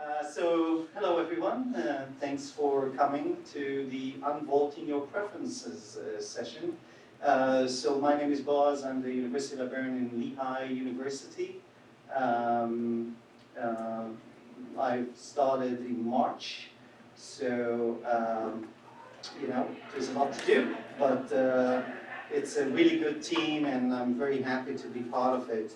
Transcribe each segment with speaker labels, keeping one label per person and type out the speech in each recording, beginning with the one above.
Speaker 1: Hello everyone. Thanks for coming to the Unvaulting Your Preferences session. My name is Boaz. I'm the University Librarian in Lehigh University. I started in March, so there's a lot to do, but it's a really good team and I'm very happy to be part of it.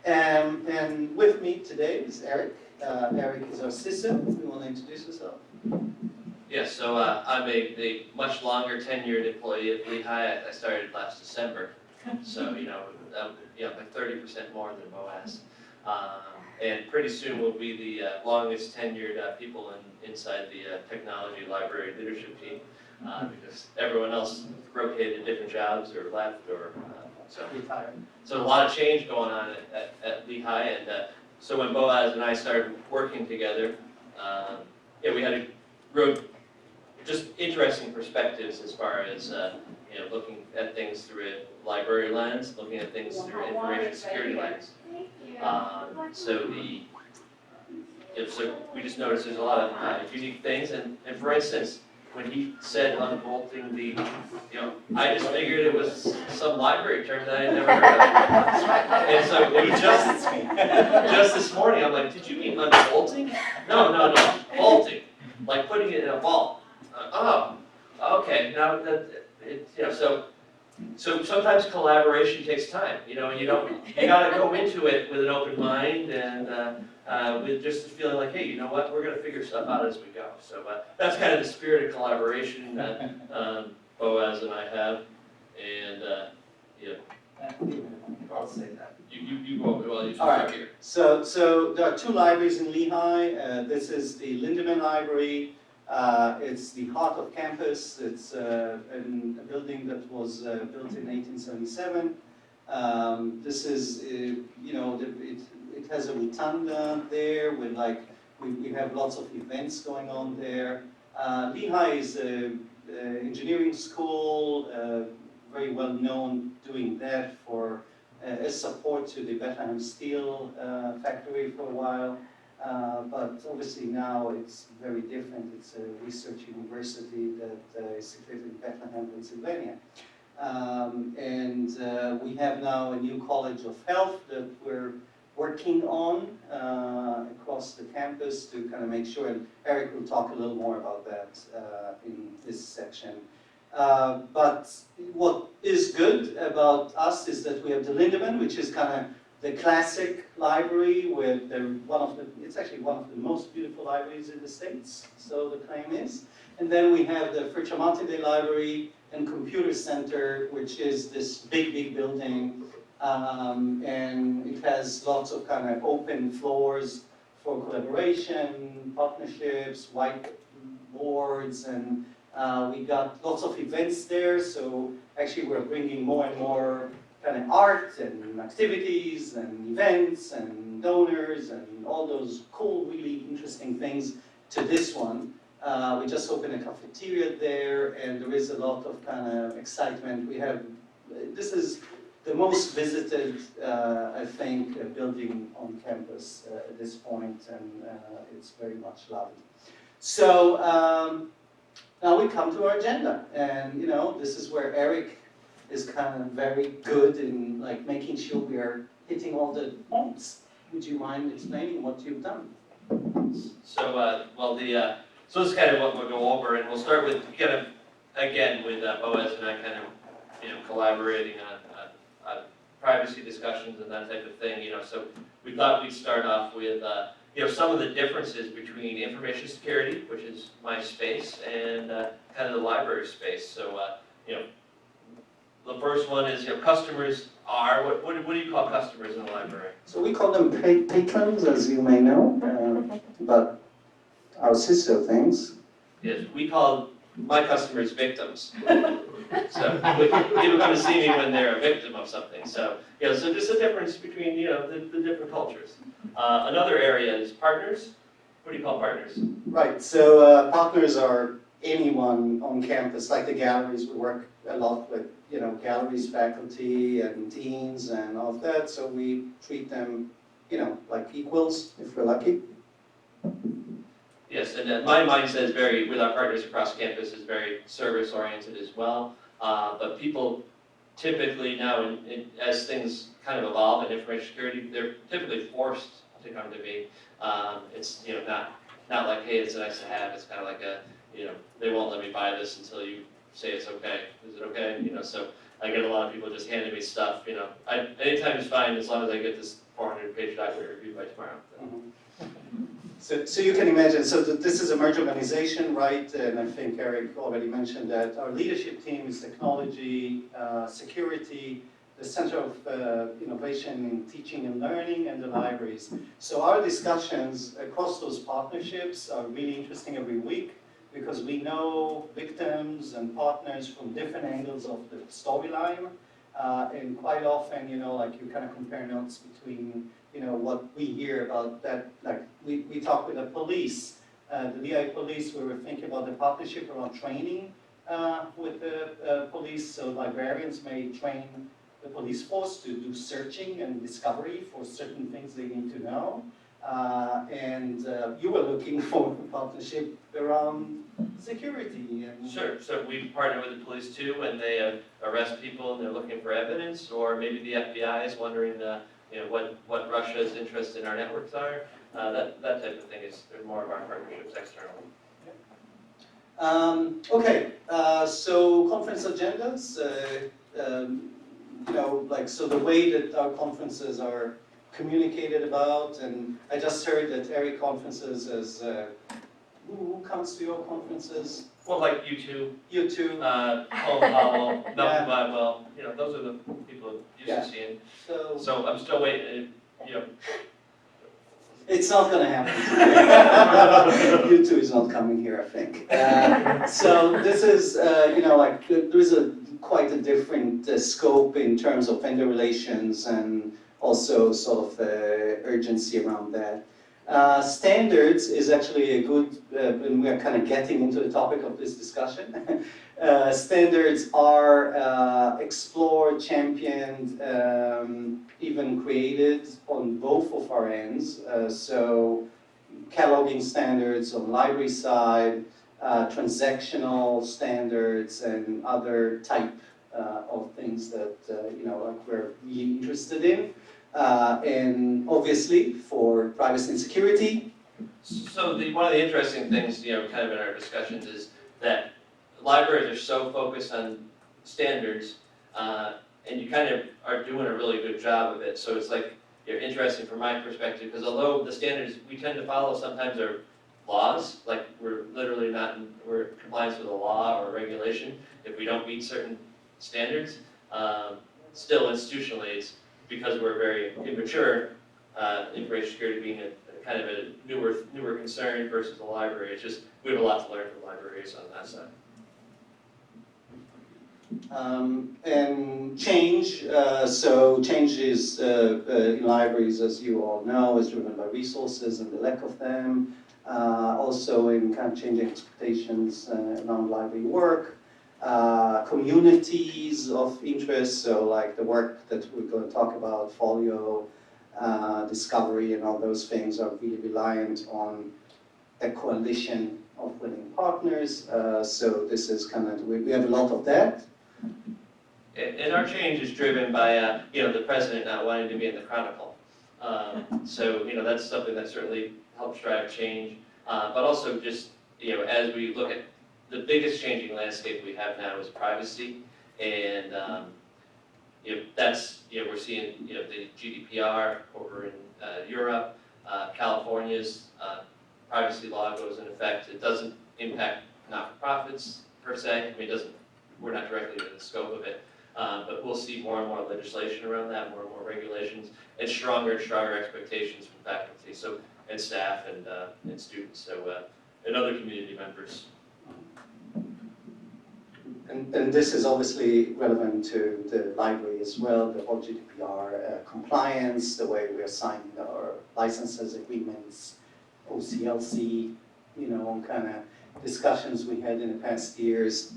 Speaker 1: And with me today is Eric. Eric is our CISO. You want to introduce yourself?
Speaker 2: Yes, so I'm a much longer tenured employee at Lehigh. I started last December, so like 30% more than Boaz. And pretty soon we'll be the longest tenured people inside the technology library leadership team, because everyone else rotated different jobs or left or
Speaker 1: Retired.
Speaker 2: So a lot of change going on at Lehigh, and so when Boaz and I started working together, we had just interesting perspectives as far as looking at things through a library lens, looking at things through an information security lens. So we just noticed there's a lot of unique things, and for instance, when he said unbolting I just figured it was some library term that I had never heard of. And so when he just this morning, I'm like, did you mean unbolting? No, vaulting, like putting it in a vault. Okay. Now so sometimes collaboration takes time, and you got to go into it with an open mind and with just the feeling like, hey, you know what, we're going to figure stuff out as we go. So that's kind of the spirit of collaboration that Boaz and I have, and
Speaker 1: I'll say that.
Speaker 2: You go well. You
Speaker 1: All right.
Speaker 2: here.
Speaker 1: So there are two libraries in Lehigh. This is the Lindemann Library. It's the heart of campus. It's in a building that was built in 1877. This is, it has a rotunda there with we have lots of events going on there. Lehigh is an engineering school, very well known doing that for as support to the Bethlehem Steel factory for a while. But obviously now it's very different. It's a research university that is situated in Bethlehem, Pennsylvania. We have now a new College of Health that we're working on across the campus to kind of make sure, and Eric will talk a little more about that in this section. But what is good about us is that we have the Lindemann, which is kind of the classic library with it's actually one of the most beautiful libraries in the States, so the claim is. And then we have the Frecciamonte Library and Computer Center, which is this big building, and it has lots of kind of open floors for collaboration, partnerships, whiteboards, and we got lots of events there, so actually we're bringing more and more kind of art and activities and events and donors and all those cool, really interesting things to this one. We just opened a cafeteria there, and there is a lot of kind of excitement. This is the most visited, I think, building on campus at this point, and it's very much loved. So now we come to our agenda, and this is where Eric is kind of very good in making sure we are hitting all the points. Would you mind explaining what you've done?
Speaker 2: So so this is kind of what we'll go over, and we'll start with kind of again with Boaz and I kind of collaborating on privacy discussions and that type of thing. So we thought we'd start off with some of the differences between information security, which is my space, and kind of the library space. So the first one is customers are what do you call customers in the library?
Speaker 1: So we call them patrons, as you may know, but our CISO things.
Speaker 2: Yes, we call my customers victims. So people come to see me when they're a victim of something. So so just a difference between the different cultures. Another area is partners. What do you call partners?
Speaker 1: Right. So partners are anyone on campus, like the galleries. We work a lot with galleries, faculty, and deans, and all of that. So we treat them like equals if we're lucky.
Speaker 2: Yes, and my mindset is very, with our partners across campus, is very service-oriented as well. But people typically now, as things kind of evolve in information security, they're typically forced to come to me. It's not like, hey, it's nice to have. It's kind of like they won't let me buy this until you say it's okay. Is it okay? So I get a lot of people just handing me stuff. Anytime is fine as long as I get this 400-page document reviewed by tomorrow.
Speaker 1: So you can imagine, so this is a merged organization, right? And I think Eric already mentioned that our leadership team is technology, security, the Center of Innovation in Teaching and Learning, and the libraries. So our discussions across those partnerships are really interesting every week because we know victims and partners from different angles of the storyline. And quite often, like you kind of compare notes between what we hear about that, like we talk with the police, the Lehigh police, we were thinking about the partnership around training with the police, so librarians may train the police force to do searching and discovery for certain things they need to know. And you were looking for a partnership around security. And
Speaker 2: Sure, so we partner with the police too when they arrest people and they're looking for evidence, or maybe the FBI is wondering what Russia's interest in our networks are. That type of thing is more of our partnerships externally.
Speaker 1: Okay, so conference agendas, so the way that our conferences are communicated about, and I just heard that Eric conferences is, who comes to your conferences?
Speaker 2: Well, like you
Speaker 1: You too.
Speaker 2: Paul, Malcolm
Speaker 1: Yeah.
Speaker 2: Gladwell, those are the people I'm used to seeing. So I'm still waiting,
Speaker 1: It's not going to happen. You two is not coming here, I think. So this is, there is quite a different scope in terms of vendor relations and also sort of urgency around that. Standards is actually a good, and we are kind of getting into the topic of this discussion. Standards are explored, championed, even created on both of our ends. So cataloging standards on the library side, transactional standards, and other type of things that we're really interested in. And obviously for privacy and security.
Speaker 2: So one of the interesting things, kind of in our discussions is that libraries are so focused on standards, and you kind of are doing a really good job of it. So it's like interesting from my perspective, because although the standards we tend to follow sometimes are laws, like we're literally we're in compliance with a law or a regulation if we don't meet certain standards. Still institutionally, it's because we're very immature, information security being a kind of a newer concern versus the library. It's just, we have a lot to learn from libraries on that side.
Speaker 1: And change, so change is in libraries, as you all know, is driven by resources and the lack of them. Also in kind of changing expectations around library work. Communities of interest, so like the work that we're going to talk about, FOLIO, discovery and all those things are really reliant on a coalition of willing partners. So this is kind of, we have a lot of that.
Speaker 2: And our change is driven by, the president not wanting to be in the Chronicle. So, that's something that certainly helps drive change. But also just, as we look at the biggest changing landscape we have now is privacy. And, that's, we're seeing, the GDPR over in Europe, California's privacy law goes in effect. It doesn't impact not-for-profits per se. I mean, we're not directly in the scope of it. But we'll see more and more legislation around that, more and more regulations, and stronger expectations from faculty, and staff, and students, and other community members.
Speaker 1: And this is obviously relevant to the library as well, the whole GDPR compliance, the way we are signing our licenses, agreements, OCLC, kind of discussions we had in the past years.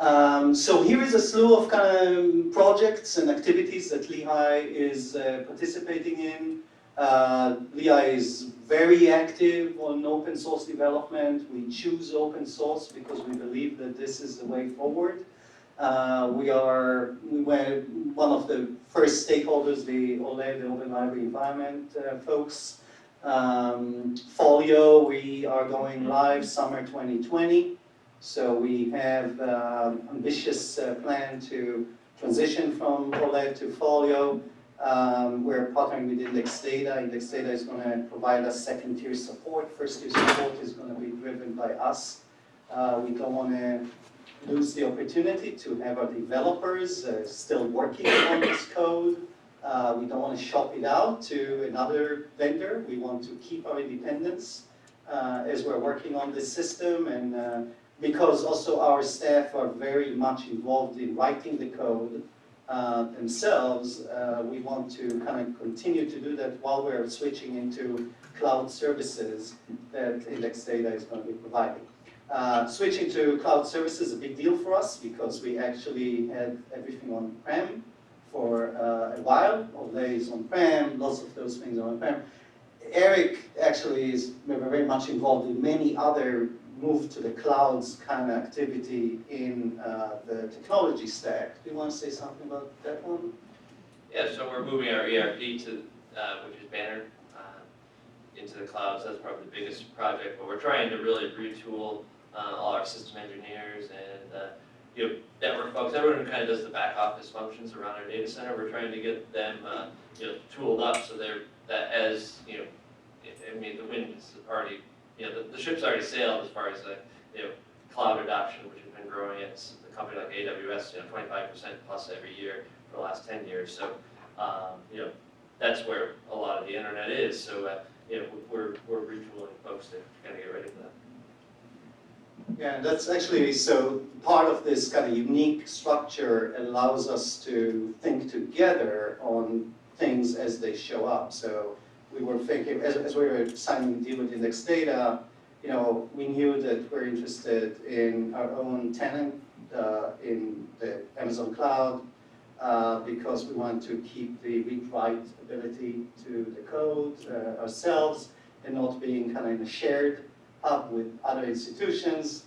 Speaker 1: So here is a slew of kind of projects and activities that Lehigh is participating in. Lehigh is very active on open source development. We choose open source because we believe that this is the way forward. We were one of the first stakeholders, the OLE, the Open Library Environment folks. FOLIO, we are going live summer 2020. So we have ambitious plan to transition from OLE to FOLIO. We're partnering with Index Data. Index Data is going to provide us second-tier support. First-tier support is going to be driven by us. We don't want to lose the opportunity to have our developers still working on this code. We don't want to shop it out to another vendor. We want to keep our independence as we're working on this system, and because also our staff are very much involved in writing the code themselves, we want to kind of continue to do that while we're switching into cloud services that Index Data is going to be providing. Switching to cloud services is a big deal for us because we actually had everything on-prem for a while. OLE is on-prem, lots of those things are on-prem. Eric actually is very much involved in many other move to the clouds kind of activity in the technology stack. Do you want to say something about that one?
Speaker 2: Yeah, so we're moving our ERP to, which is Banner, into the clouds. That's probably the biggest project, but we're trying to really retool all our system engineers and network folks, everyone who kind of does the back office functions around our data center. We're trying to get them tooled up so that as I mean, the wind is already, the ship's already sailed as far as cloud adoption, which has been growing at a company like AWS, 25% plus every year for the last 10 years. So that's where a lot of the internet is. So we're retooling folks to kind of get ready for that.
Speaker 1: Yeah, that's actually, so part of this kind of unique structure allows us to think together on things as they show up. So we were thinking, as we were signing a deal with Index Data, we knew that we're interested in our own tenant in the Amazon cloud because we want to keep the read-write ability to the code ourselves and not being kind of in a shared hub with other institutions.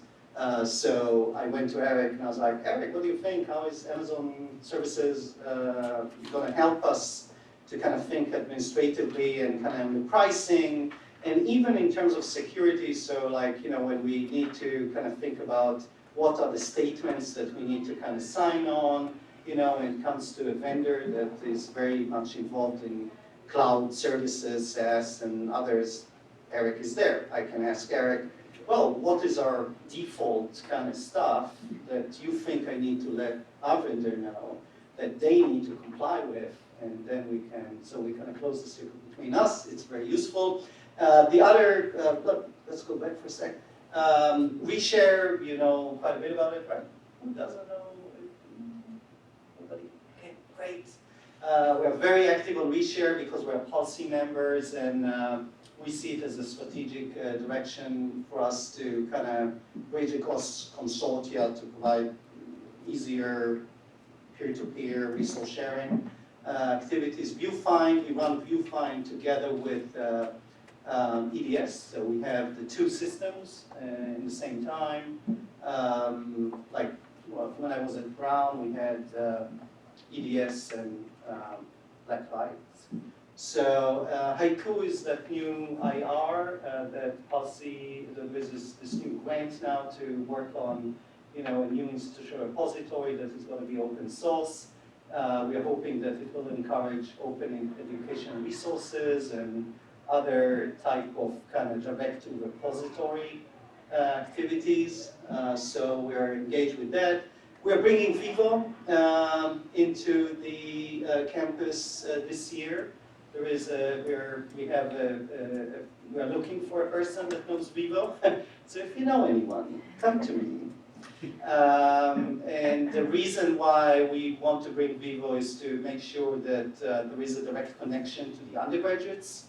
Speaker 1: So I went to Eric and I was like, Eric, what do you think? How is Amazon services going to help us to kind of think administratively and kind of the pricing, and even in terms of security? So like, when we need to kind of think about what are the statements that we need to kind of sign on, when it comes to a vendor that is very much involved in cloud services, SaaS and others, Eric is there. I can ask Eric, well, what is our default kind of stuff that you think I need to let our vendor know that they need to comply with? And then we kind of close the circle between us. It's very useful. The other, let's go back for a sec. We share, quite a bit about it, right? Who doesn't know? Nobody? Okay, great. We're very active on Reshare because we're policy members, and we see it as a strategic direction for us to kind of bridge across consortia to provide easier peer-to-peer resource sharing activities. VuFind, we run VuFind together with EDS, so we have the two systems in the same time. When I was at Brown, we had EDS and Blacklight. So Haiku is that new IR that policy, there's this new grant now to work on a new institutional repository that is going to be open source. We are hoping that it will encourage open educational resources and other type of kind of direct-to-repository activities. So we're engaged with that. We're bringing VIVO into the campus this year. There is we are looking for a person that knows VIVO. So if you know anyone, come to me. And the reason why we want to bring VIVO is to make sure that there is a direct connection to the undergraduates.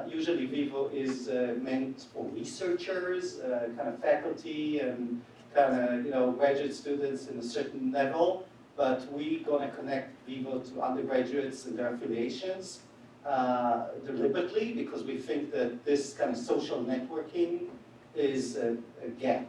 Speaker 1: Usually VIVO is meant for researchers, kind of faculty and kind of graduate students in a certain level, but we're going to connect VIVO to undergraduates and their affiliations. deliberately, because we think that this kind of social networking is a gap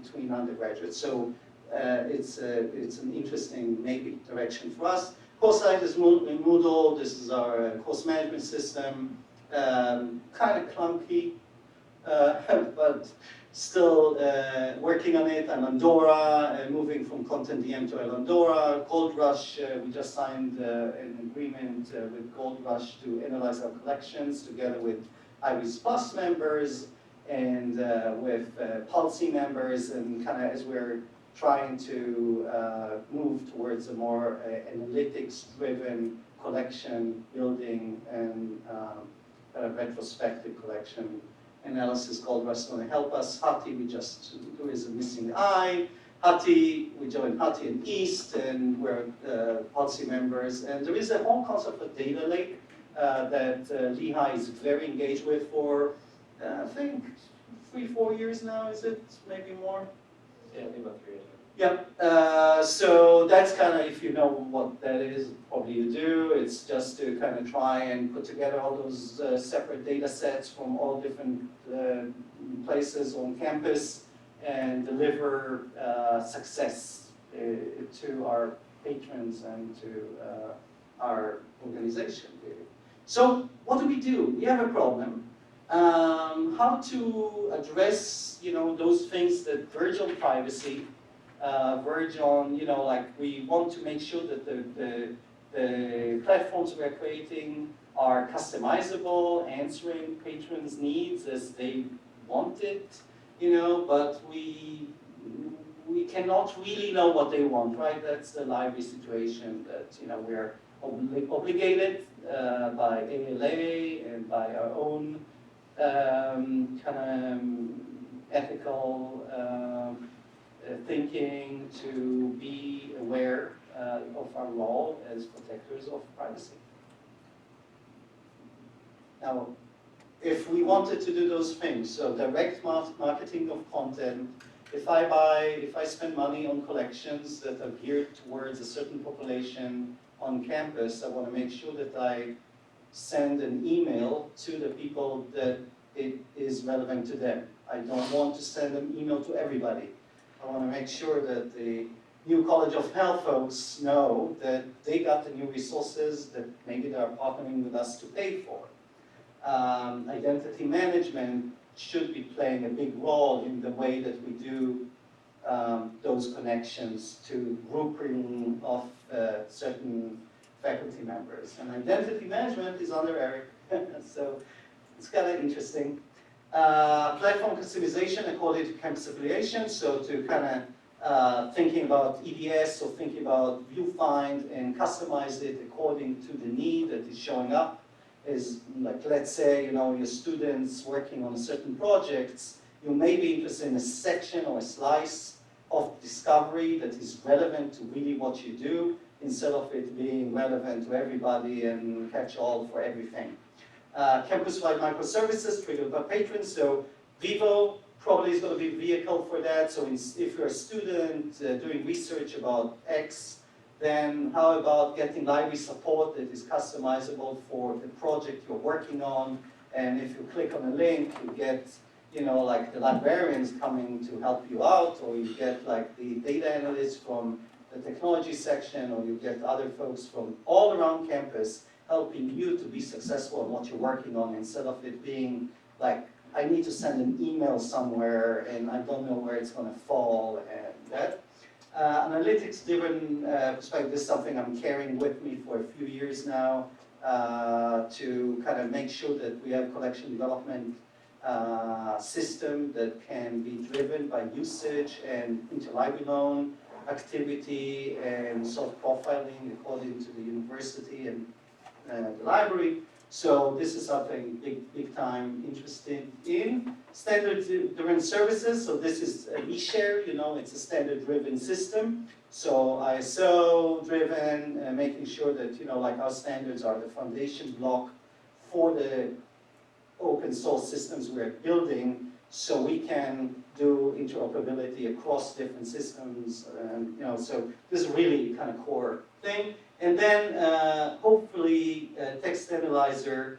Speaker 1: between undergraduates. So it's an interesting, maybe, direction for us. Course site is Moodle. This is our course management system. Kind of clunky, but still working on it. Islandora, moving from Content DM to Islandora. Gold Rush, we just signed an agreement with Gold Rush to analyze our collections together with Iris Plus members and with Policy members, and kind of as we're trying to move towards a more analytics-driven collection building and retrospective collection analysis. Gold Rush is going to help us. Hati, there is a missing eye. Hati, we joined Hati and East, and we're policy members. And there is a whole concept of data lake that Lehigh is very engaged with for, I think, 3-4 years now, is it? Maybe more?
Speaker 2: Yeah, I think about 3 years.
Speaker 1: Yeah, so that's kind of, if you know what that is, probably you do. It's just to kind of try and put together all those separate data sets from all different places on campus and deliver success to our patrons and to our organization. So what do? We have a problem. How to address, those things that verge on privacy, verge on, like we want to make sure that the platforms we are creating are customizable, answering patrons' needs as they want it, but we cannot really know what they want, right? That's the library situation that, we're obligated by ALA and by our own kind of ethical thinking to be aware of our role as protectors of privacy. Now, if we wanted to do those things, so direct marketing of content, if I spend money on collections that are geared towards a certain population on campus, I want to make sure that I send an email to the people that it is relevant to them. I don't want to send an email to everybody. I want to make sure that the new College of Health folks know that they got the new resources that maybe they're partnering with us to pay for. Identity management should be playing a big role in the way that we do those connections to grouping of certain faculty members. And identity management is under Eric, so it's kind of interesting. Platform customization according to campus affiliation, so to kind of thinking about EDS or thinking about VuFind and customize it according to the need that is showing up. Is like, let's say, your students working on certain projects, you may be interested in a section or a slice of discovery that is relevant to really what you do, instead of it being relevant to everybody and catch-all for everything. Campus-wide microservices triggered by patrons, so VIVO probably is going to be a vehicle for that. So if you're a student doing research about X, then how about getting library support that is customizable for the project you're working on? And if you click on a link, you get, like the librarians coming to help you out, or you get like the data analysts from the technology section, or you get other folks from all around campus helping you to be successful in what you're working on, instead of it being like, I need to send an email somewhere and I don't know where it's going to fall and that. Analytics-driven perspective is something I'm carrying with me for a few years now to kind of make sure that we have a collection development system that can be driven by usage and interlibrary loan activity and self-profiling according to the university and the library. So this is something big time interested in. Standard-driven services, so this is a eShare, it's a standard-driven system. So ISO-driven, making sure that, like our standards are the foundation block for the open source systems we're building, so we can do interoperability across different systems. So this is really kind of core thing. And then hopefully Similarly, text analyzer,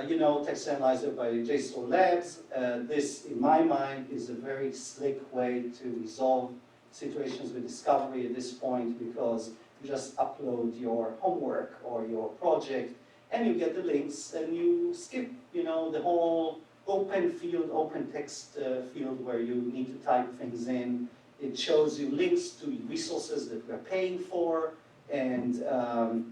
Speaker 1: you know text analyzer by JSTOR Labs. This, in my mind, is a very slick way to resolve situations with discovery at this point, because you just upload your homework or your project and you get the links and you skip, you know, the whole open field, open text field where you need to type things in. It shows you links to resources that we're paying for, and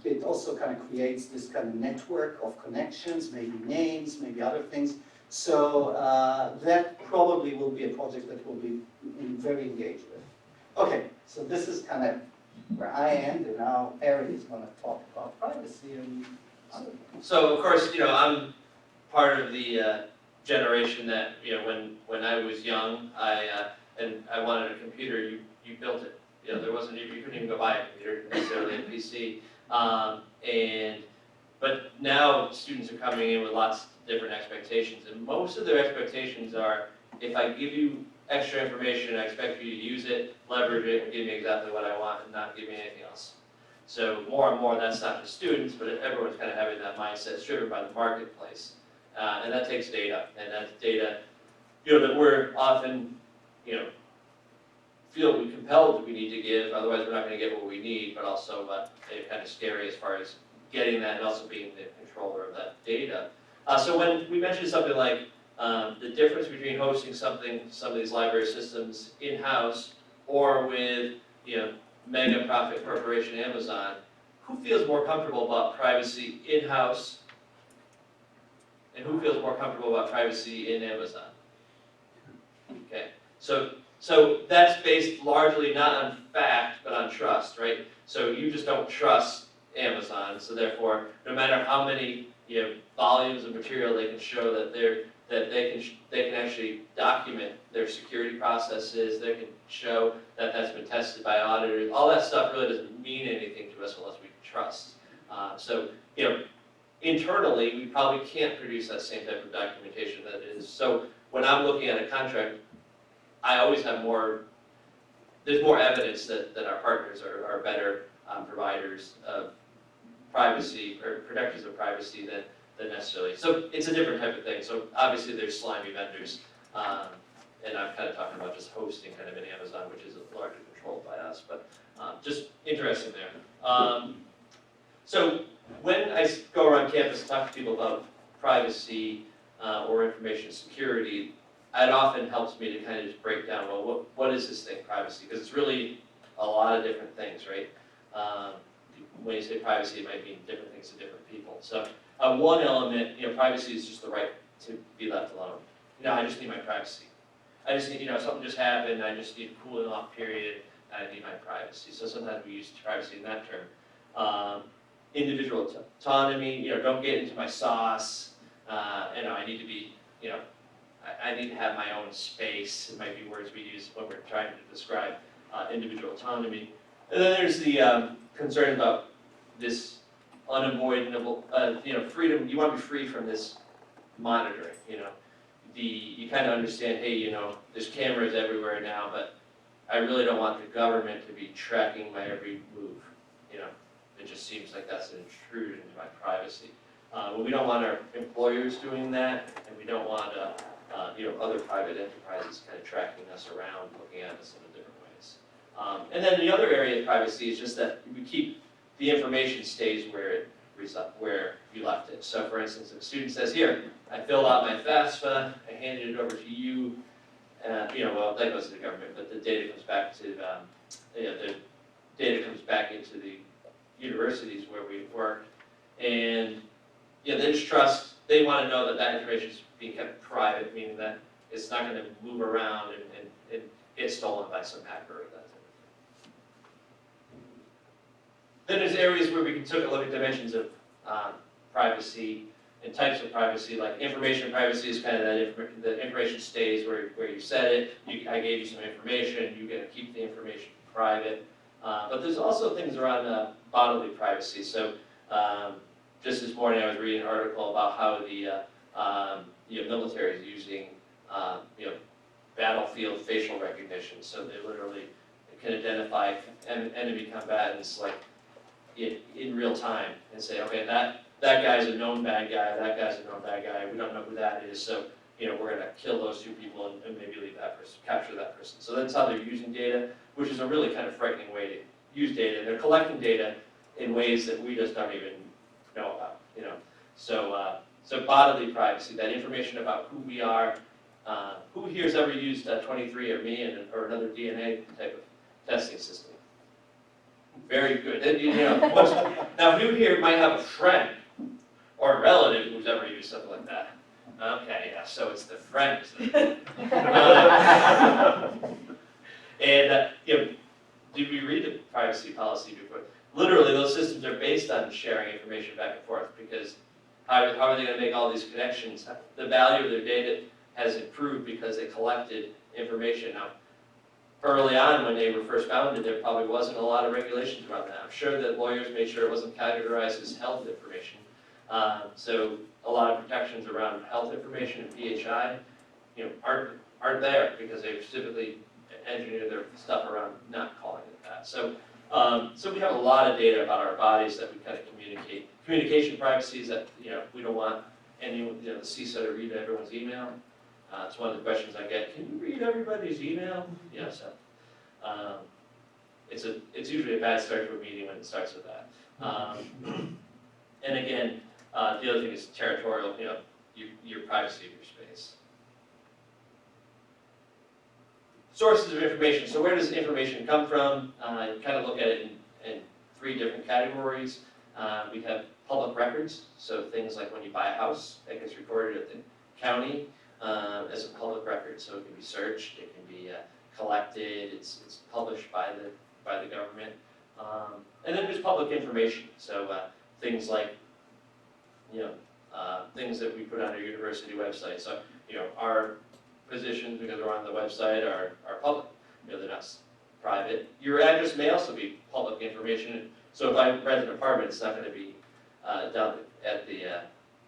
Speaker 1: it also kind of creates this kind of network of connections, maybe names, maybe other things. So that probably will be a project that we'll be very engaged with. Okay, so this is kind of where I end, and now Eric is going to talk about privacy and other things.
Speaker 2: So of course, you know, I'm part of the generation that, you know, when I was young, and I wanted a computer, you built it. You know, there wasn't, you couldn't even go buy a computer, necessarily a PC. But now students are coming in with lots of different expectations, and most of their expectations are, if I give you extra information, I expect you to use it, leverage it, and give me exactly what I want, and not give me anything else. So more and more, that's not just students, but everyone's kind of having that mindset. It's driven by the marketplace, and that takes data, and that's data, you know, that we're often, you know, feel compelled we need to give, otherwise we're not going to get what we need, but also kind of scary as far as getting that and also being the controller of that data. So when we mentioned something like the difference between hosting some of these library systems in-house or with, you know, mega profit corporation Amazon, who feels more comfortable about privacy in-house, and who feels more comfortable about privacy in Amazon? Okay, so that's based largely not on fact, but on trust, right? So you just don't trust Amazon, so therefore, no matter how many, you know, volumes of material they can show that they can actually document their security processes, they can show that that's been tested by auditors, all that stuff really doesn't mean anything to us unless we trust. So, you know, internally, we probably can't produce that same type of documentation that is. So when I'm looking at a contract, I always have there's more evidence that our partners are better providers of privacy, or protectors of privacy than necessarily. So it's a different type of thing. So obviously there's slimy vendors, and I'm kind of talking about just hosting kind of in Amazon, which is largely controlled by us, but just interesting there. So when I go around campus and talk to people about privacy or information security, it often helps me to kind of just break down, well, what is this thing, privacy? Because it's really a lot of different things, right? When you say privacy, it might mean different things to different people. So one element, you know, privacy is just the right to be left alone. You know, I just need my privacy. I just need, you know, something just happened, I just need a cooling off period, I need my privacy. So sometimes we use privacy in that term. Individual autonomy, you know, don't get into my sauce. You know, I need to be, you know, I need to have my own space. It might be words we use when we're trying to describe individual autonomy. And then there's the concern about this unavoidable, you know, freedom. You want to be free from this monitoring. You know, you kind of understand. Hey, you know, there's cameras everywhere now, but I really don't want the government to be tracking my every move. You know, it just seems like that's an intrusion into my privacy. Well, we don't want our employers doing that, and we don't want you know, other private enterprises kind of tracking us around, looking at us in different ways. And then the other area of privacy is just that we keep the information stays where you left it. So for instance, if a student says, here, I filled out my FAFSA, I handed it over to you, you know, well, that goes to the government, but the data comes back to, you know, the data comes back into the universities where we work, and yeah, they just trust, they want to know that that information is being kept private, meaning that it's not going to move around and get stolen by some hacker or that type of thing. Then there's areas where we can take a look at dimensions of privacy and types of privacy, like information privacy is kind of that the information stays where you said it. I gave you some information, you get to keep the information private. But there's also things around bodily privacy. So just this morning I was reading an article about how the military is using battlefield facial recognition. So they literally can identify enemy combatants like in real time and say, okay, that guy's a known bad guy, that guy's a known bad guy, we don't know who that is, so we're gonna kill those two people and maybe leave that person, capture that person. So that's how they're using data, which is a really kind of frightening way to use data. They're collecting data in ways that we just don't even know about, So, so bodily privacy, that information about who we are, who here's ever used 23andMe or another DNA type of testing system? Very good. Now who here might have a friend or a relative who's ever used something like that? Okay, yeah, so it's the friends. And did we read the privacy policy before? Literally, those systems are based on sharing information back and forth, because how are they going to make all these connections? The value of their data has improved because they collected information. Now, early on when they were first founded, there probably wasn't a lot of regulations around that. I'm sure that lawyers made sure it wasn't categorized as health information. So a lot of protections around health information and PHI, aren't there because they've specifically engineered their stuff around not calling it that. So, so we have a lot of data about our bodies that we kind of communicate. Communication privacy is that we don't want anyone, the CISO to read everyone's email. It's one of the questions I get. Can you read everybody's email? Yeah, so it's usually a bad start to a meeting when it starts with that. And again, the other thing is territorial. Your privacy of your space. Sources of information. So where does information come from? You kind of look at it in three different categories. We have public records, so things like when you buy a house, that gets recorded at the county as a public record, so it can be searched, it can be collected, it's published by the government. And then there's public information, so things like things that we put on our university website. So our positions, because they're on the website, are public. They're not private. Your address may also be public information. So if I rent an apartment, it's not going to be done at the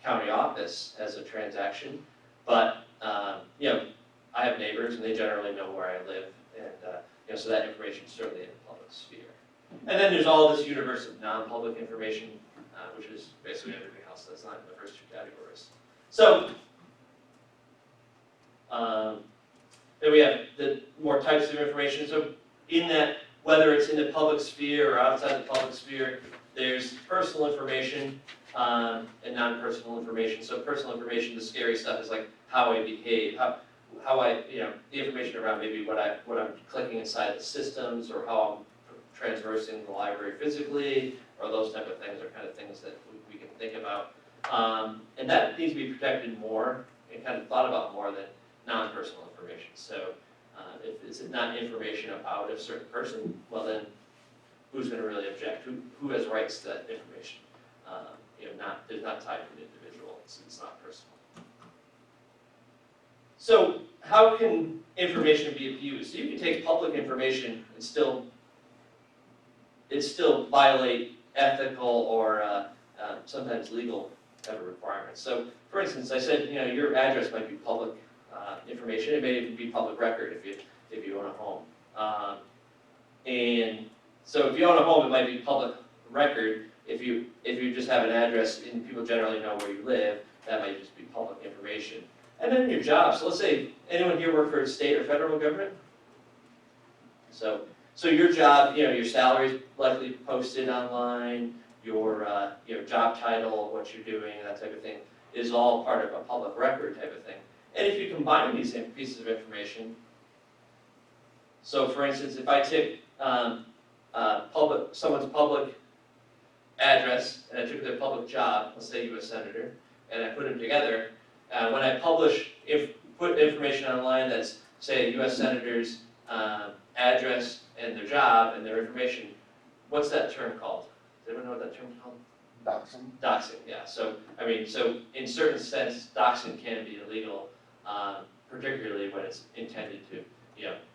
Speaker 2: county office as a transaction. But I have neighbors, and they generally know where I live, and so that information is certainly in the public sphere. And then there's all this universe of non-public information, which is basically everything else that's not in the first two categories. So then we have the more types of information. So in that, whether it's in the public sphere or outside the public sphere, there's personal information and non-personal information. So personal information, the scary stuff is like how I behave, how I, the information around maybe what I'm clicking inside the systems, or how I'm traversing the library physically, or those type of things are kind of things that we can think about. And that needs to be protected more and kind of thought about more than non-personal information. So if it's not information about a certain person, well then, who's going to really object? Who has rights to that information? It's not tied to an individual. It's not personal. So how can information be abused? So you can take public information and still violate ethical or sometimes legal type of requirements. So for instance, I said your address might be public information. It may even be public record if you own a home. And so if you own a home, it might be public record. If you just have an address and people generally know where you live, that might just be public information. And then your job. So let's say anyone here work for a state or federal government. So your job, your salary is likely posted online. Your job title, what you're doing, that type of thing, is all part of a public record type of thing. And if you combine these pieces of information, so for instance, if I take someone's public address and I took their public job, let's say U.S. Senator, and I put them together, when I put information online that's, say, a U.S. Senator's address and their job and their information, what's that term called? Does anyone know what that term is called?
Speaker 3: Doxing.
Speaker 2: Doxing, yeah. So in certain sense, doxing can be illegal, particularly when it's intended to,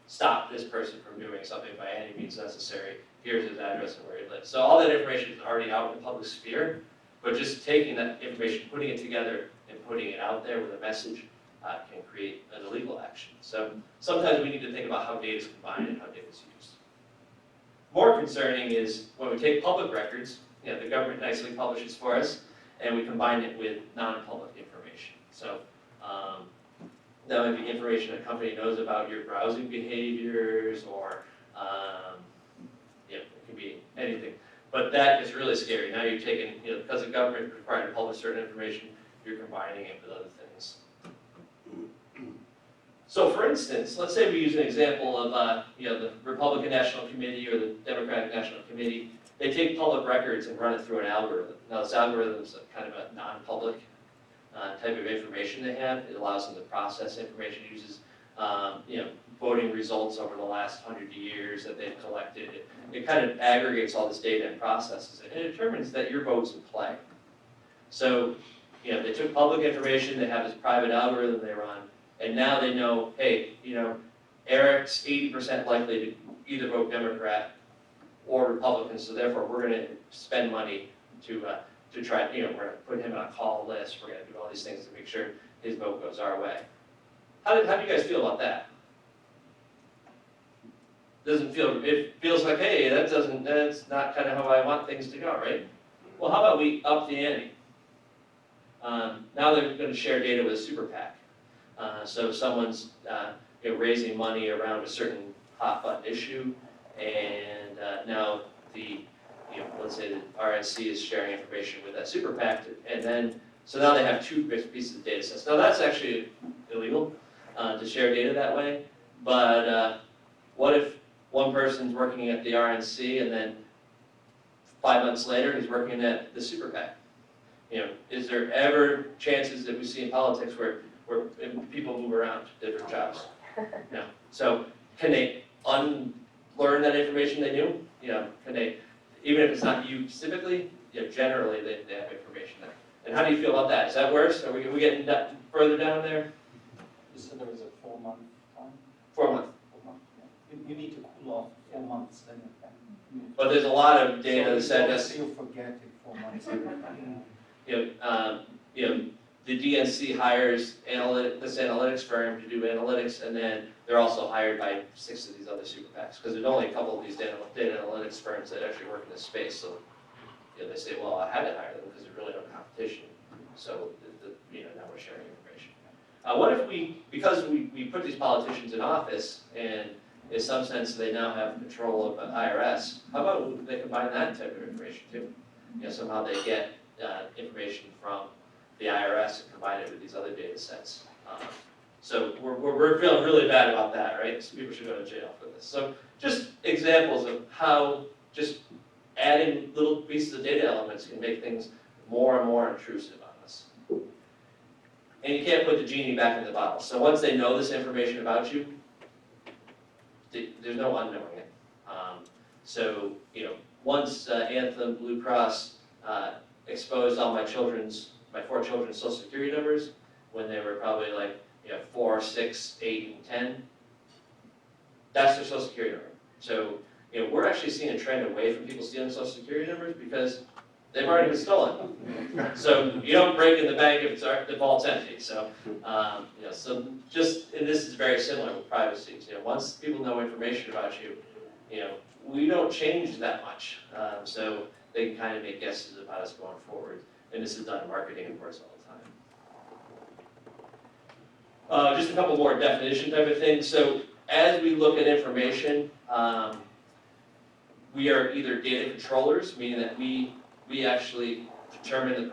Speaker 2: stop this person from doing something by any means necessary. Here's his address and where he lives. So all that information is already out in the public sphere, but just taking that information, putting it together, and putting it out there with a message can create an illegal action. So sometimes we need to think about how data is combined and how data is used. more concerning is when we take public records, you know, the government nicely publishes for us, and we combine it with non-public information. So that might be information a company knows about your browsing behaviors, or yeah, it can be anything. But that is really scary. Now you're taking, you know, because the government is required to publish certain information, you're combining it with other things. So for instance, let's say we use an example of, you know, the Republican National Committee or the Democratic National Committee. They take public records and run it through an algorithm. Now this algorithm is kind of a non-public type of information they have. It allows them to process information. It uses, you know, voting results over the last 100 years that they've collected. It kind of aggregates all this data and processes it, and it determines that your vote's in play. So, you know, they took public information, they have this private algorithm they run, and now they know, hey, you know, Eric's 80% likely to either vote Democrat or Republican, so therefore we're going to spend money to try, you know, we're going to put him on a call list, we're going to do all these things to make sure his vote goes our way. How do you guys feel about that? Doesn't feel, it feels like, hey, that's not kind of how I want things to go, right? Well, how about we up the ante? Now they're going to share data with a super PAC. So if someone's you know, raising money around a certain hot button issue, and now the, you know, let's say the RNC is sharing information with that super PAC, and then so now they have two pieces of data sets. Now that's actually illegal to share data that way, but what if one person's working at the RNC and then 5 months later he's working at the super PAC? You know, is there ever chances that we see in politics where people move around to different jobs? No. So can they unlearn that information they knew? You know, can they, even if it's not you specifically, you know, generally they have information there. And how do you feel about that? Is that worse? Are we getting further down there?
Speaker 3: You said there was a 4-month time?
Speaker 2: 4 months.
Speaker 3: 4 months, yeah. You need to cool off 4 months, then you can.
Speaker 2: But there's a lot of data that said that.
Speaker 3: So you forget in 4 months every time.
Speaker 2: You know, the DNC hires this analytics firm to do analytics, and then they're also hired by 6 of these other super PACs, because there's only a couple of these data analytics firms that actually work in this space. So, you know, they say, well, I had to hire them because there's really no competition. So, you know, now we're sharing information. What if because we put these politicians in office, and in some sense they now have control of IRS, how about they combine that type of information too? You know, somehow they get information from the IRS and combine it with these other data sets. So we're feeling really bad about that, right? So people should go to jail for this. So just examples of how just adding little pieces of data elements can make things more and more intrusive on us. And you can't put the genie back in the bottle. So once they know this information about you, there's no unknowing it. So, you know, once Anthem, Blue Cross exposed all my 4 children's social security numbers when they were probably like, you know, 4, 6, 8, and 10. That's their social security number. So, you know, we're actually seeing a trend away from people stealing social security numbers because they've already been stolen. So you don't break in the bank if the vault's empty. So, you know, so just, and this is very similar with privacy. You know, once people know information about you, you know, we don't change that much. So they can kind of make guesses about us going forward. And this is done in marketing, of course, all the time. Just a couple more definition type of things. So as we look at information, we are either data controllers, meaning that we actually determine the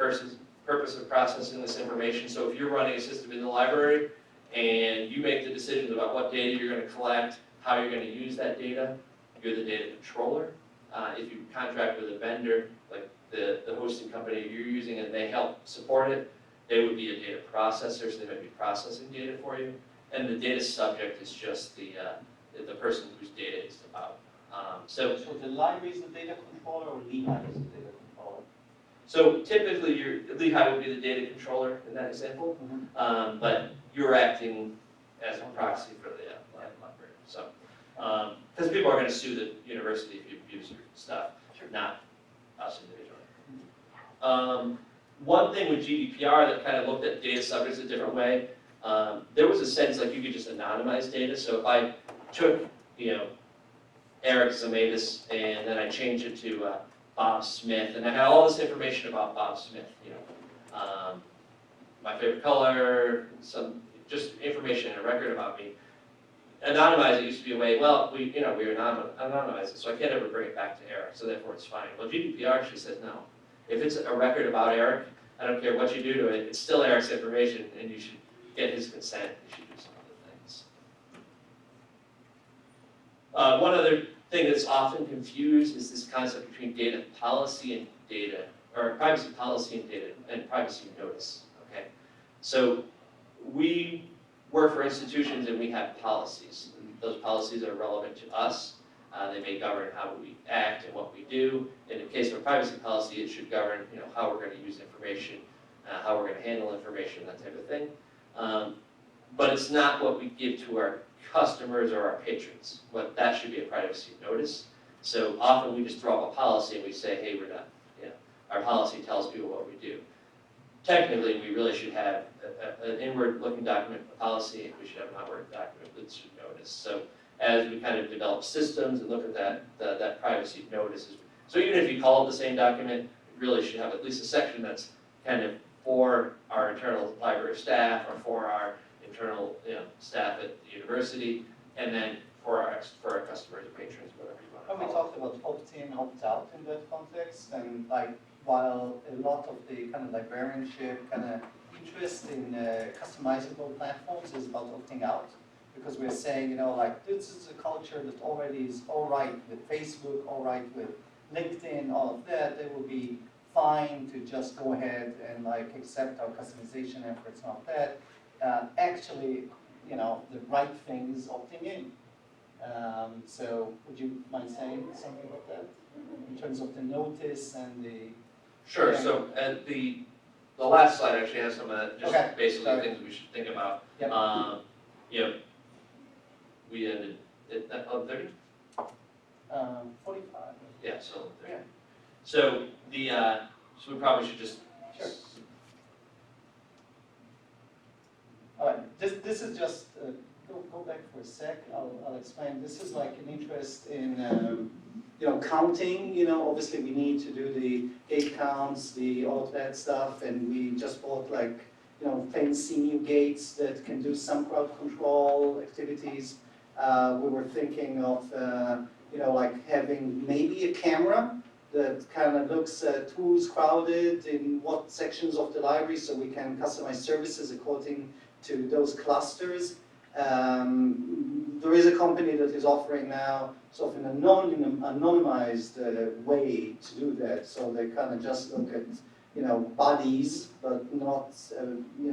Speaker 2: purpose of processing this information. So if you're running a system in the library and you make the decisions about what data you're going to collect, how you're going to use that data, you're the data controller. If you contract with a vendor, like the hosting company you're using and they help support it, they would be a data processor, so they might be processing data for you. And the data subject is just the person whose data is about.
Speaker 3: So the library is the data controller, or Lehigh is the data controller?
Speaker 2: So typically, Lehigh would be the data controller in that example, but you're acting as a proxy for the library. So, because people are going to sue the university if you use your stuff, not us individually. One thing with GDPR that kind of looked at data subjects a different way, there was a sense like you could just anonymize data. So if I took, you know, Eric Zamatis, and then I changed it to Bob Smith, and I had all this information about Bob Smith, my favorite color, some just information and a record about me. Anonymize it used to be a way, well, we anonymize it, so I can't ever bring it back to Eric, so therefore it's fine. Well, GDPR actually says no. If it's a record about Eric, I don't care what you do to it, it's still Eric's information, and you should get his consent, you should do some other things. One other thing that's often confused is this concept between data policy and data, or privacy policy and data, and privacy notice, okay? So we work for institutions and we have policies. And those policies are relevant to us. They may govern how we act and what we do. In the case of a privacy policy, it should govern how we're going to use information, how we're going to handle information, that type of thing. But it's not what we give to our customers or our patrons. That should be a privacy notice. So often we just throw up a policy and we say, hey, we're done. Our policy tells people what we do. Technically, we really should have an inward-looking document, a policy, and we should have an outward document that should notice. So as we kind of develop systems and look at that privacy notice, so even if you call it the same document, it really should have at least a section that's kind of for our internal library staff or for our internal staff at the university, and then for our customers and patrons, whatever you want to
Speaker 3: When we
Speaker 2: call it.
Speaker 3: talked about opt-in, opt-out in that context, and while a lot of the kind of librarianship kind of interest in customizable platforms is about opting out, because we're saying, this is a culture that already is all right with Facebook, all right with LinkedIn, all of that, they will be fine to just go ahead and accept our customization efforts and all that. Actually, the right thing is opting in. So would you mind saying something about that in terms of the notice and the...
Speaker 2: Sure, so the last slide actually has some of that, just
Speaker 3: Okay,
Speaker 2: basically
Speaker 3: sorry.
Speaker 2: things we should think about.
Speaker 3: Yep.
Speaker 2: We ended at 11:30?
Speaker 3: 45.
Speaker 2: Yeah, so 11:30.
Speaker 3: Yeah.
Speaker 2: So so we probably should just.
Speaker 3: Sure. All right, this is just, go back for a sec, I'll explain. This is like an interest in, counting, obviously we need to do the gate counts, all of that stuff, and we just bought fancy new gates that can do some crowd control activities. We were thinking of, having maybe a camera that kind of looks at who's crowded in what sections of the library, so we can customize services according to those clusters. There is a company that is offering now sort of an anonymized way to do that. So they kind of just look at bodies, but not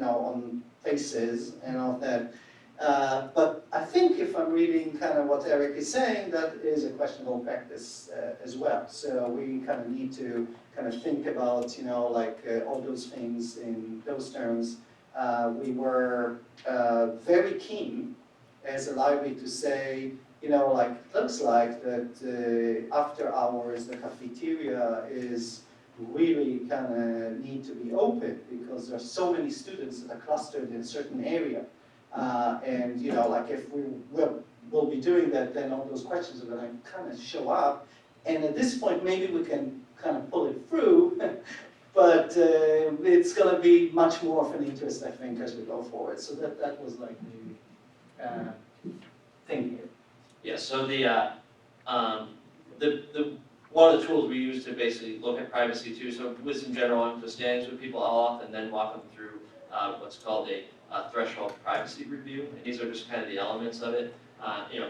Speaker 3: on faces and all that. But I think if I'm reading kind of what Eric is saying, that is a questionable practice as well. So we kind of need to kind of think about all those things in those terms. We were very keen as a library to say, looks like that after hours the cafeteria is really kind of need to be open because there are so many students that are clustered in a certain area. And if we'll be doing that, then all those questions are going to kind of show up. And at this point, maybe we can kind of pull it through. But it's going to be much more of an interest, I think, as we go forward. So that was like the thing here.
Speaker 2: Yeah. So the one of the tools we use to basically look at privacy too. So with some general understandings with people, I'll often then walk them through what's called a threshold privacy review, and these are just kind of the elements of it.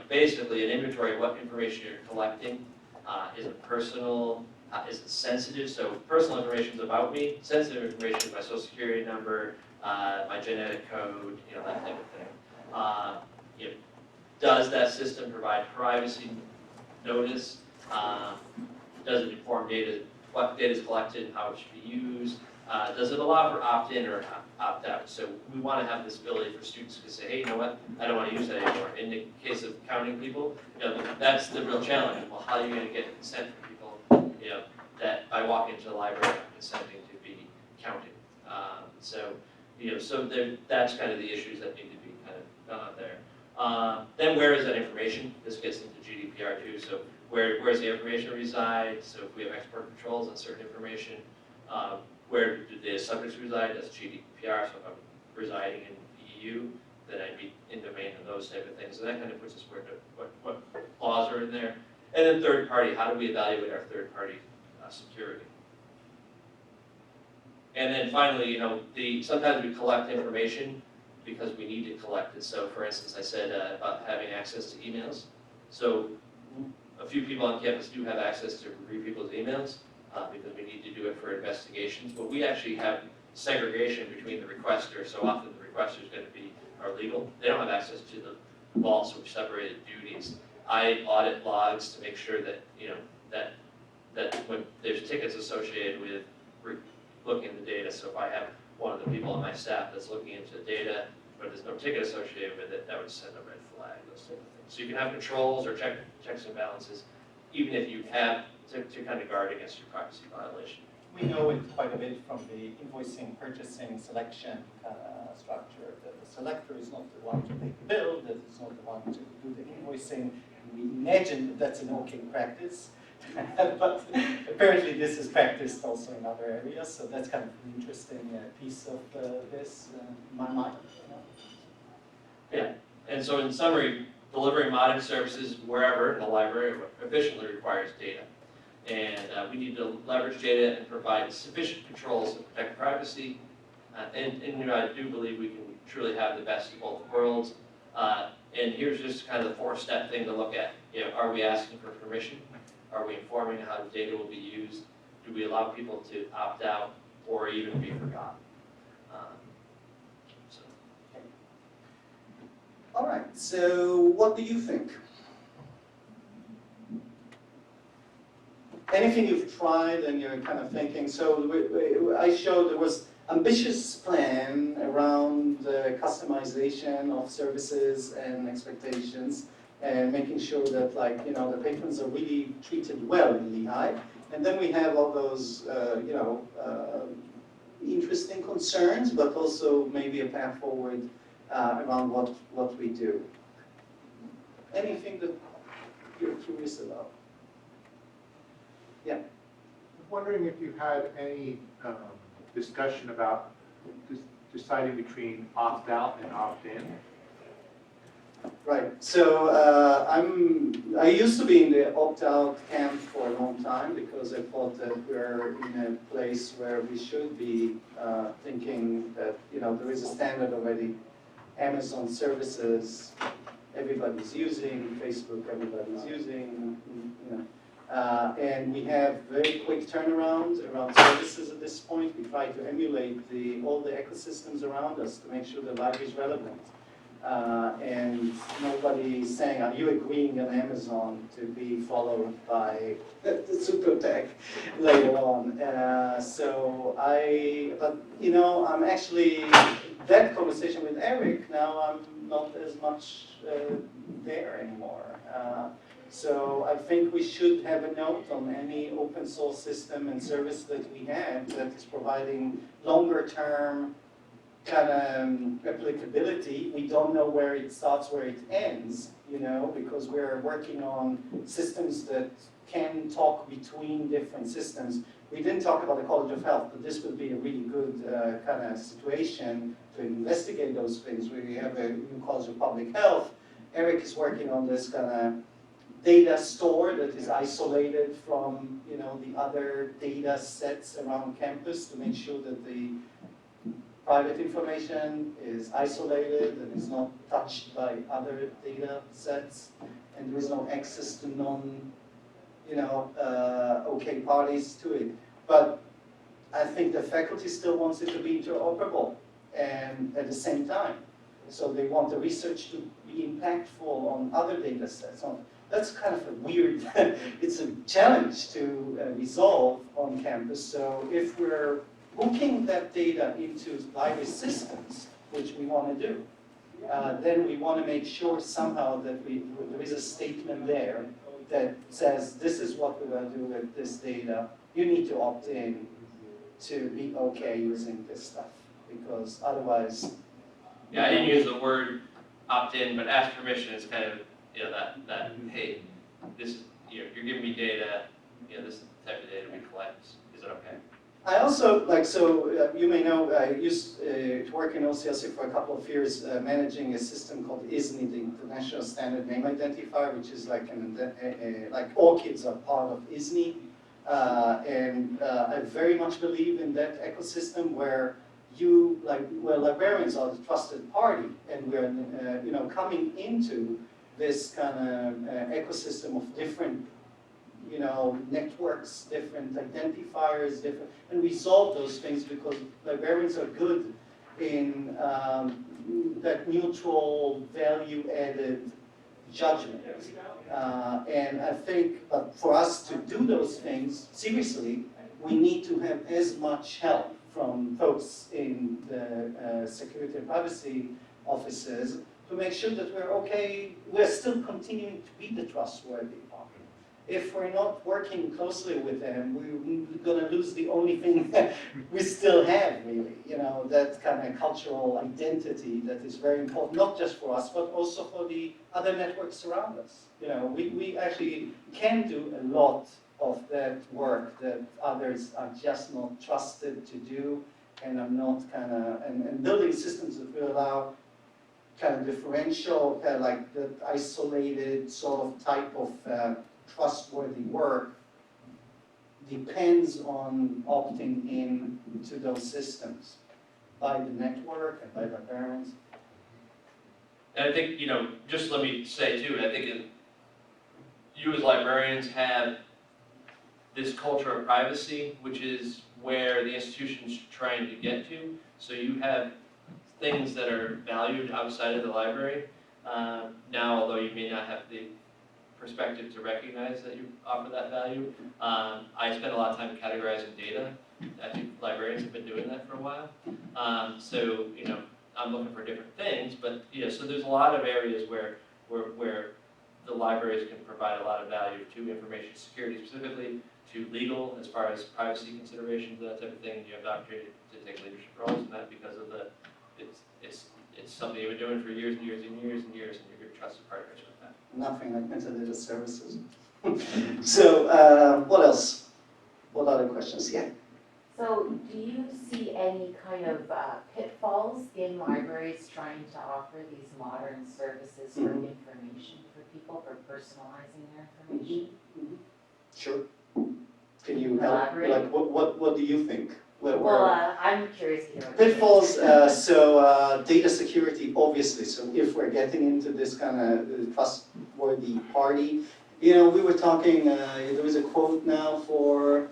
Speaker 2: Basically an inventory of what information you're collecting. Is it personal? Is it sensitive? So personal information is about me. Sensitive information is my social security number, my genetic code, that type of thing. Does that system provide privacy notice? Does it inform what data is collected and how it should be used? Does it allow for opt-in or opt-out? So we want to have this ability for students to say, hey, you know what? I don't want to use that anymore. In the case of counting people, that's the real challenge. Well, how are you going to get consent from people? That I walk into the library, I'm consenting to be counted. So that's kind of the issues that need to be kind of done out there. Then where is that information? This gets into GDPR too. So where's the information reside? So if we have export controls on certain information, where do the subjects reside? That's GDPR. So if I'm residing in the EU, then I'd be in domain of those type of things. So that kind of puts us where what laws are in there. And then third party, how do we evaluate our third party security? And then finally, sometimes we collect information because we need to collect it. So for instance, I said about having access to emails. So a few people on campus do have access to review people's emails because we need to do it for investigations. But we actually have segregation between the requester. So often the requester is going to be our legal. They don't have access to the vault, so we've separated duties. I audit logs to make sure that, that when there's tickets associated with looking at the data, so if I have one of the people on my staff that's looking into the data, but there's no ticket associated with it, that would send a red flag, those type of things. So you can have controls or checks and balances, even if you have to kind of guard against your privacy violation.
Speaker 3: We know it quite a bit from the invoicing, purchasing, selection structure. The selector is not the one to pay the bill, that is not the one to do the invoicing. We imagine that that's an okay practice, but apparently this is practiced also in other areas, so that's kind of an interesting piece of this in my mind.
Speaker 2: Yeah, and so in summary, delivering modern services wherever in the library efficiently requires data. And we need to leverage data and provide sufficient controls to protect privacy. And I do believe we can truly have the best of both worlds. And here's just kind of the four-step thing to look at. Are we asking for permission? Are we informing how the data will be used? Do we allow people to opt out or even be forgotten?
Speaker 1: All right, so what do you think? Anything you've tried and you're kind of thinking, so I showed there was ambitious plan around customization of services and expectations and making sure that the patrons are really treated well in Lehigh. And then we have all those, interesting concerns, but also maybe a path forward around what we do. Anything that you're curious about? Yeah.
Speaker 4: I'm wondering if you had any discussion about deciding between opt-out and opt-in.
Speaker 1: Right. So I used to be in the opt-out camp for a long time because I thought that we're in a place where we should be thinking that there is a standard already. Amazon services, everybody's using, Facebook, everybody's using, and we have very quick turnaround around services at this point. We try to emulate all the ecosystems around us to make sure the library is relevant. And nobody's saying, are you agreeing on Amazon to be followed by the super tech later on? I'm actually, that conversation with Eric, now I'm not as much there anymore. So I think we should have a note on any open source system and service that we have that is providing longer term kind of applicability. We don't know where it starts, where it ends, because we're working on systems that can talk between different systems. We didn't talk about the College of Health, but this would be a really good kind of situation to investigate those things. We have a new College of Public Health. Eric is working on this kind of data store that is isolated from the other data sets around campus to make sure that the private information is isolated and is not touched by other data sets, and there is no access to okay parties to it. But I think the faculty still wants it to be interoperable and at the same time. So they want the research to be impactful on other data sets. So that's kind of a weird, it's a challenge to resolve on campus. So if we're hooking that data into library systems, which we want to do, then we want to make sure somehow that there is a statement there that says, this is what we're going to do with this data. You need to opt in to be okay using this stuff, because otherwise...
Speaker 2: Yeah, I didn't use the word opt in, but ask permission is kind of, you know, that hey, this, you're giving me data, you know, this is the type of data we collect, is it okay?
Speaker 3: I also, you may know, I used to work in OCLC for a couple of years managing a system called ISNI, the International Standard Name Identifier, which is like like ORCIDs are part of ISNI. I very much believe in that ecosystem where where librarians are the trusted party, and we're, coming into this kind of ecosystem of different, networks, different identifiers, and we solve those things because librarians are good in that neutral, value-added judgment. And I think for us to do those things seriously, we need to have as much help from folks in the security and privacy offices to make sure that we're still continuing to be the trustworthy partner. If we're not working closely with them, we're going to lose the only thing that we still have, really, that kind of cultural identity that is very important, not just for us, but also for the other networks around us. We actually can do a lot of that work that others are just not trusted to do, and are not and building systems that will allow kind of differential, like the isolated sort of type of trustworthy work depends on opting in to those systems by the network and by the parents.
Speaker 2: And I think, just let me say too, I think you as librarians have this culture of privacy, which is where the institution's trying to get to. So you have things that are valued outside of the library. Now, although you may not have the perspective to recognize that you offer that value, I spend a lot of time categorizing data. I think librarians have been doing that for a while. So, I'm looking for different things, but so there's a lot of areas where the libraries can provide a lot of value to information security, specifically to legal, as far as privacy considerations, that type of thing. You have the opportunity to take leadership roles in that because of it's something you've been doing for years and years and years and years, and you're good trusted partners with that.
Speaker 3: Nothing like metadata services. So, what else? What other questions? Yeah.
Speaker 5: So, do you see any kind of pitfalls in libraries trying to offer these modern services for information for people, for personalizing their information?
Speaker 3: Sure. Can you help?
Speaker 5: Elaborate?
Speaker 3: Like, what do you think?
Speaker 5: I'm curious to hear what
Speaker 3: Pitfalls, data security, obviously. So if we're getting into this kind of trustworthy party, we were talking, there was a quote now for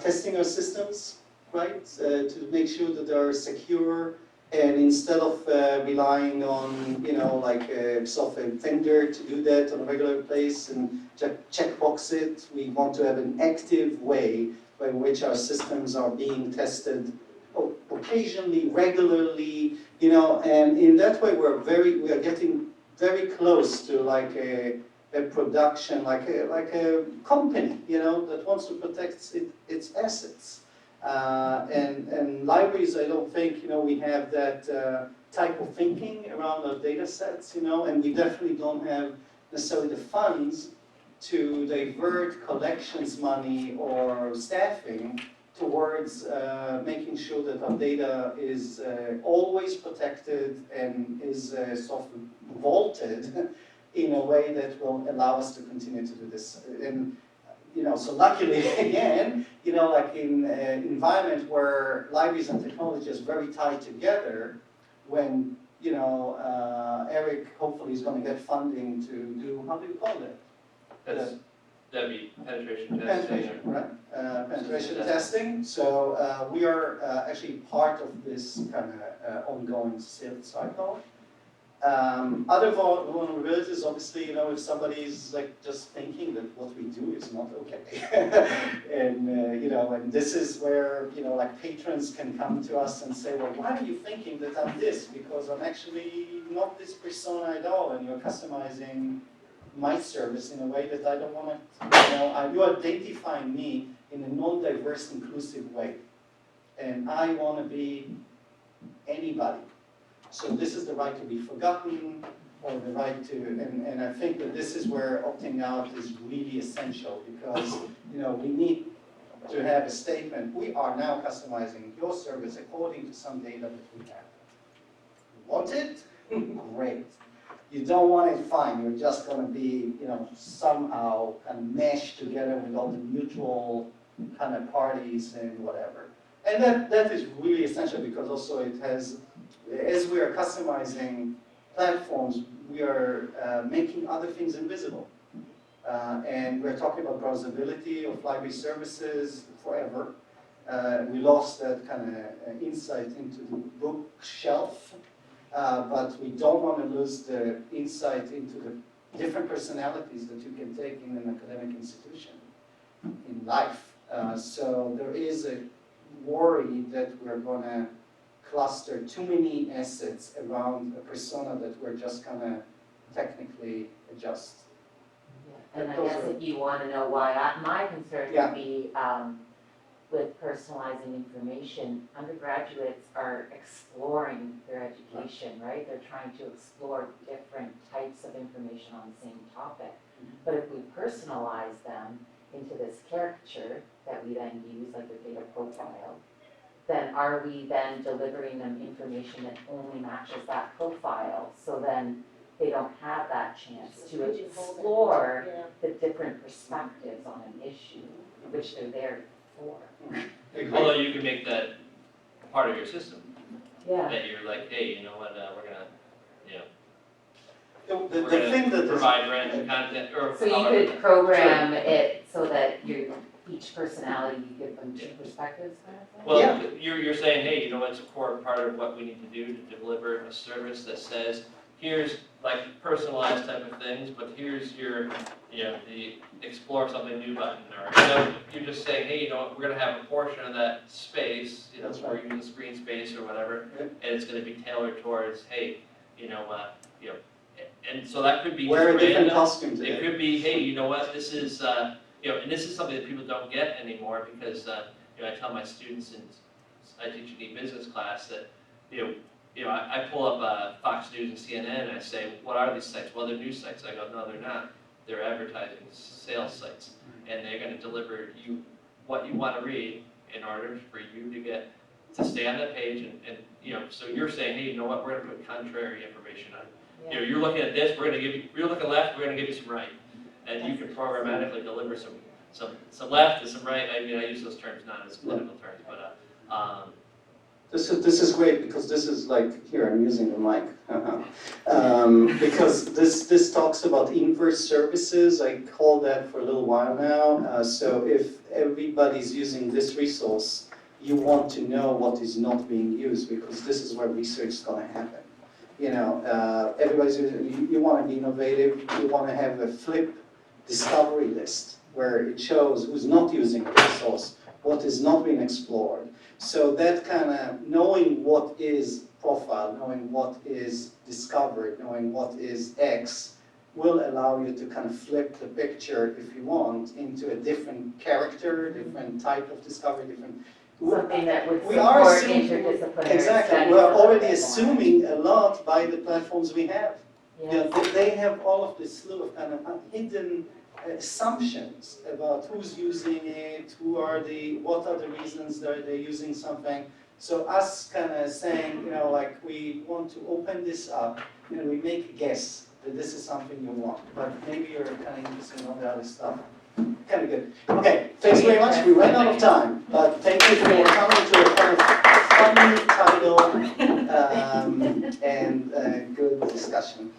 Speaker 3: testing our systems, right? To make sure that they're secure, and instead of relying on, like a software vendor to do that on a regular place and checkbox it, we want to have an active way by which our systems are being tested occasionally, regularly, and in that way we are getting very close to like a production, like a company, that wants to protect its assets. And libraries, I don't think, we have that type of thinking around our data sets, and we definitely don't have necessarily the funds to divert collections money or staffing towards making sure that our data is always protected and is sort of vaulted in a way that will allow us to continue to do this. And so luckily, again, like in an environment where libraries and technology is very tied together, when Eric hopefully is going to get funding to do, how do you call it?
Speaker 2: That'd be penetration testing.
Speaker 3: Penetration, right? Penetration testing. So we are actually part of this kind of ongoing sales cycle. Other vulnerabilities, obviously, if somebody's like just thinking that what we do is not okay, and and this is where like patrons can come to us and say, well, why are you thinking that I'm this? Because I'm actually not this persona at all, and you're customizing my service in a way that I don't want to. You identify me in a non-diverse, inclusive way, and I want to be anybody. So this is the right to be forgotten, or the right to, and I think that this is where opting out is really essential, because, you know, we need to have a statement, we are now customizing your service according to some data that we have. You want it? Great. You don't want it, fine, you're just gonna be, you know, somehow kind of meshed together with all the mutual kind of parties and whatever. And that is really essential, because also it has, as we are customizing platforms, we are making other things invisible. And we're talking about browsability of library services forever. We lost that kind of insight into the bookshelf, but we don't want to lose the insight into the different personalities that you can take in an academic institution, in life. So there is a worry that we're going to cluster too many assets around a persona that we're just going to technically adjust.
Speaker 5: Yeah. And I guess if you want to know why, my concern would be with personalizing information, undergraduates are exploring their education, right? They're trying to explore different types of information on the same topic. But if we personalize them into this caricature that we then use, like their data profile, then are we then delivering them information that only matches that profile? So then they don't have that chance to explore the different perspectives on an issue, which they're there for.
Speaker 2: Although you can make that part of your system,
Speaker 5: Yeah.
Speaker 2: that you're like, hey, you know what, we're gonna, you know,
Speaker 3: The
Speaker 2: we're
Speaker 3: thing
Speaker 2: gonna
Speaker 3: that
Speaker 2: provide random content, or
Speaker 5: So you
Speaker 2: however.
Speaker 5: could program it so that each personality, you give them two perspectives kind of thing?
Speaker 2: Well, you're saying, hey, you know what's a core part of what we need to do to deliver a service that says, here's like personalized type of things, but here's your, you know, the explore something new button, or, you know, you're just saying, hey, you know what, we're gonna have a portion of that space, you know,
Speaker 3: That's
Speaker 2: we're
Speaker 3: right.
Speaker 2: using screen space or whatever,
Speaker 3: Yeah.
Speaker 2: and it's gonna be tailored towards, hey, you know, and so that could be
Speaker 3: wear a
Speaker 2: just
Speaker 3: different
Speaker 2: random.
Speaker 3: costume
Speaker 2: It
Speaker 3: today.
Speaker 2: could be, hey, you know what, this is, you know, and this is something that people don't get anymore, because, you know, I tell my students, and I teach an e-business class, that, you know, I pull up Fox News and CNN, and I say, what are these sites? Well, they're news sites. I go, no, they're not. They're advertising sales sites, and they're going to deliver you what you want to read in order for you to get to stay on that page, and you know, so you're saying, hey, you know what, we're going to put contrary information on. You know, you're looking at this, we're going to give you, you're looking left, we're going to give you some right, and you can programmatically deliver some left and some right. I mean, I use those terms not as political terms, but
Speaker 3: This is great, because this is like, here, I'm using the mic. Because this talks about inverse services. I call that for a little while now. So if everybody's using this resource, you want to know what is not being used, because this is where research is going to happen. You know, everybody's using, you want to be innovative, you want to have a flip discovery list where it shows who's not using the resource, what is not being explored. So that kind of knowing what is profile, knowing what is discovered, knowing what is X, will allow you to kind of flip the picture, if you want, into a different character, different type of discovery, different.
Speaker 5: Something that would
Speaker 3: We are
Speaker 5: support
Speaker 3: assuming,
Speaker 5: interdisciplinary
Speaker 3: exactly,
Speaker 5: studies
Speaker 3: we're
Speaker 5: a little
Speaker 3: already
Speaker 5: bit more.
Speaker 3: assuming a lot by the platforms we have.
Speaker 5: Yeah.
Speaker 3: You know, they have all of this slew of kind of hidden assumptions about who's using it, what are the reasons that they're using something. So us kind of saying, you know, like we want to open this up and we make a guess that this is something you want, but maybe you're kind of interested in all the other stuff. Kind of good. Okay, thanks very much. We ran out of time, but thank you for coming to a kind of funny title and good discussion.